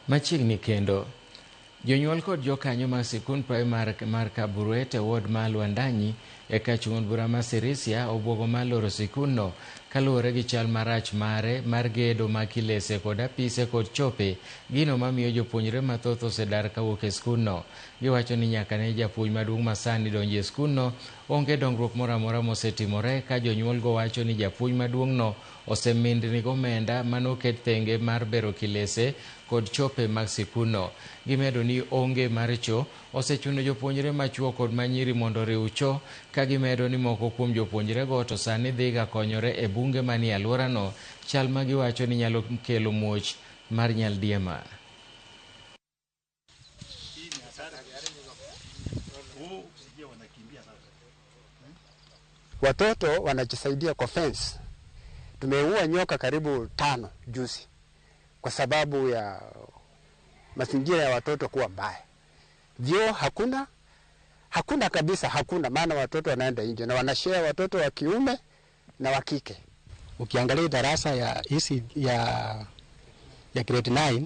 Machiegni kendo jonyuol kod jokanyo mag sikund praimar mar Kaburet e ward ma Lwandanyi e kachung'und bura ma Sirisia obwogo mar loro sikundno kaluwore gi chal marach mare mar gedo mag kilese kod apise kod chope, gino mamiyo jopuonjre mathoth osedar kawuok e skundno. Giwacho ni nyaka ne japuonj maduong' masani donjo e skundno, onge dongruok moro amora mosetimore, ka jonyuolgo wacho ni japuonj maduong'no osemindni gomenda manoket thenge mar bero kilese kod chope mag sikundno. Gimedo ni onge mar cho osechuno jopuonjre machuo kod manyiri mondo oriw cho, ka gimedo ni moko kuom jopuonjrego to sani dhiga konyore e bunge manie alworano, chal ma giwacho ni nyalo kelo muoch mar nyaldiema. Watoto wanajisaidia kwa fence. Tumeua nyoka karibu 5 juzi kwa sababu ya mazingira ya watoto kuwa mbaya. Vyoo hakuna kabisa, hakuna, maana watoto wanaenda nje na wanashare watoto wa kiume na wa kike. Ukiangalia darasa ya grade 9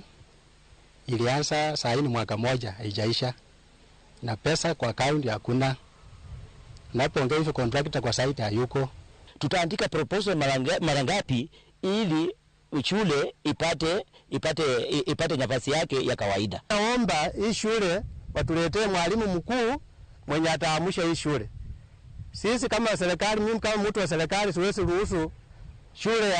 ilianza saa hii mwaka moja haijaisha na pesa kwa account hakuna. Napoongea hivyo contractor kwa site hayuko. Tutaandika proposal mara ngapi ili shule ipate nafasi yake ya kawaida. Naomba hii shule watuletee mwalimu mkuu mwenye ataamusha hii shule. Sisi kama serikali, mimi kama mtu wa serikali siwezi ruhusu shule ya